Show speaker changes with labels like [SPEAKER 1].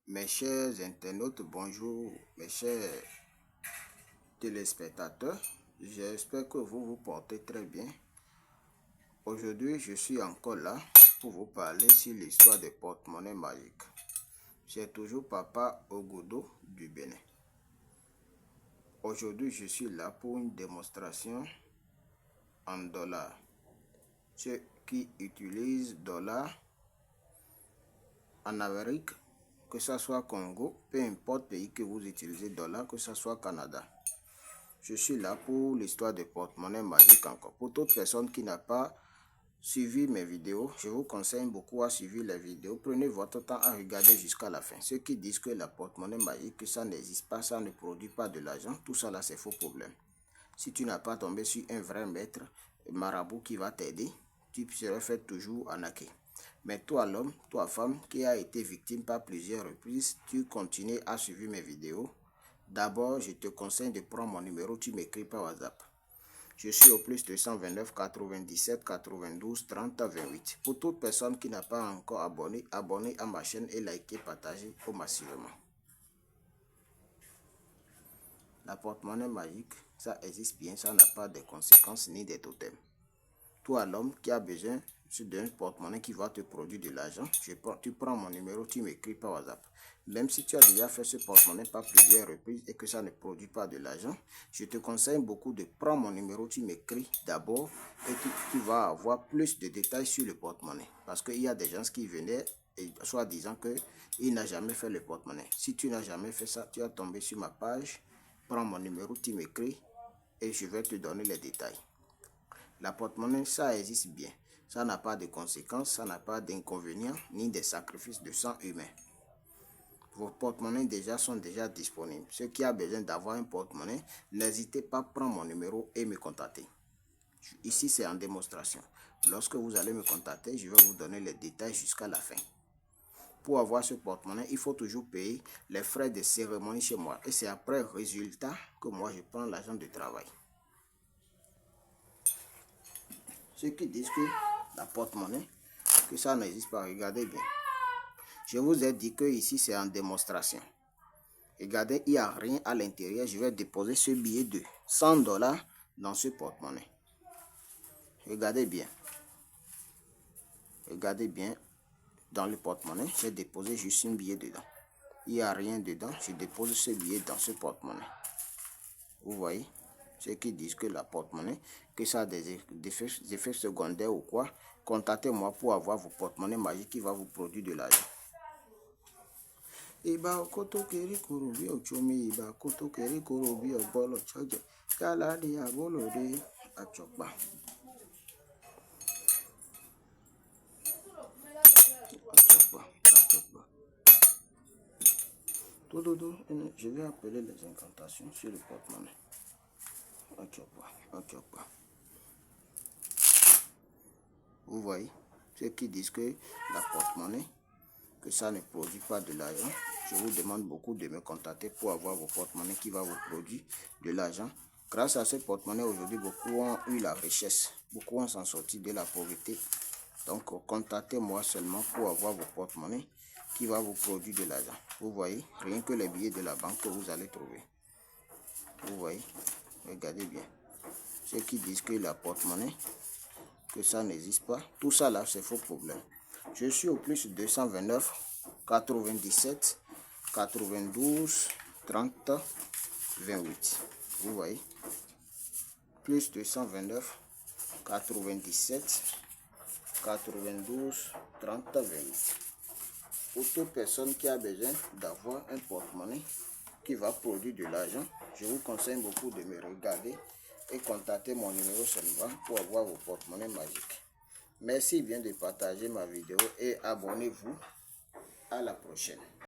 [SPEAKER 1] Mes chers internautes, bonjour, mes chers téléspectateurs. J'espère que vous vous portez très bien. Aujourd'hui, je suis encore là pour vous parler sur l'histoire des porte-monnaies magiques. C'est toujours Papa Ogodo du Bénin. Aujourd'hui, je suis là pour une démonstration en dollars. Ceux qui utilisent dollars en Amérique, que ce soit Congo, peu importe pays que vous utilisez dollars, que ce soit Canada. Je suis là pour l'histoire des porte-monnaies magiques encore. Pour toute personne qui n'a pas suivi mes vidéos, je vous conseille beaucoup à suivre les vidéos. Prenez votre temps à regarder jusqu'à la fin. Ceux qui disent que la porte-monnaie magique, que ça n'existe pas, ça ne produit pas de l'argent, tout ça là c'est faux problème. Si tu n'as pas tombé sur un vrai maître, marabout qui va t'aider, tu serais fait toujours arnaquer. Mais toi l'homme, toi femme qui a été victime par plusieurs reprises, tu continues à suivre mes vidéos. D'abord, je te conseille de prendre mon numéro, tu m'écris par WhatsApp. Je suis au plus 229 97 92 30 28. Pour toute personne qui n'a pas encore abonné, abonnez à ma chaîne et likez, partagez au massivement. La porte-monnaie magique, ça existe bien, ça n'a pas de conséquences ni des totems. Toi, l'homme qui a besoin d'un porte-monnaie qui va te produire de l'argent, tu prends mon numéro, tu m'écris par WhatsApp. Même si tu as déjà fait ce porte-monnaie par plusieurs reprises et que ça ne produit pas de l'argent, je te conseille beaucoup de prendre mon numéro, tu m'écris d'abord et tu vas avoir plus de détails sur le porte-monnaie. Parce qu'il y a des gens qui venaient et soit disant qu'il n'a jamais fait le porte-monnaie. Si tu n'as jamais fait ça, tu vas tomber sur ma page, prends mon numéro, tu m'écris et je vais te donner les détails. La porte-monnaie, ça existe bien. Ça n'a pas de conséquences, ça n'a pas d'inconvénients, ni de sacrifices de sang humain. Vos porte-monnaies sont déjà disponibles. Ceux qui ont besoin d'avoir un porte-monnaie, n'hésitez pas à prendre mon numéro et me contacter. Ici, c'est en démonstration. Lorsque vous allez me contacter, je vais vous donner les détails jusqu'à la fin. Pour avoir ce porte-monnaie, il faut toujours payer les frais de cérémonie chez moi. Et c'est après le résultat que moi, je prends l'argent de travail. Ceux qui disent que la porte-monnaie, que ça n'existe pas, regardez bien. Je vous ai dit que ici c'est en démonstration. Regardez, il n'y a rien à l'intérieur. Je vais déposer ce billet de 100 $ dans ce porte-monnaie. Regardez bien. Regardez bien dans le porte-monnaie. J'ai déposé juste un billet dedans. Il n'y a rien dedans. Je dépose ce billet dans ce porte-monnaie. Vous voyez? Ceux qui disent que la porte-monnaie, que ça a des effets secondaires ou quoi, contactez-moi pour avoir vos porte-monnaies magiques qui va vous produire de l'argent. Iba koto keri kurubi ochomi iba koto keri kurubi obolo choje kala di abolo de achokba. Tout, je vais appeler les incantations sur le porte-monnaie. Achokba. Vous voyez, ceux qui disent que la porte-monnaie, que ça ne produit pas de l'argent, je vous demande beaucoup de me contacter pour avoir vos porte-monnaies qui va vous produire de l'argent. Grâce à ce porte-monnaie, aujourd'hui, beaucoup ont eu la richesse. Beaucoup ont s'en sorti de la pauvreté. Donc, contactez-moi seulement pour avoir vos porte-monnaies qui va vous produire de l'argent. Vous voyez, rien que les billets de la banque que vous allez trouver. Vous voyez, regardez bien. Ceux qui disent que la porte-monnaie, que ça n'existe pas, tout ça là, c'est faux problème. Je suis au plus 229 97 92 30 28. Vous voyez, plus 229 97 92 30 28. Pour toute personne qui a besoin d'avoir un porte-monnaie qui va produire de l'argent, je vous conseille beaucoup de me regarder et contacter mon numéro seulement pour avoir vos porte-monnaies magiques. Merci bien de partager ma vidéo et abonnez-vous. À la prochaine.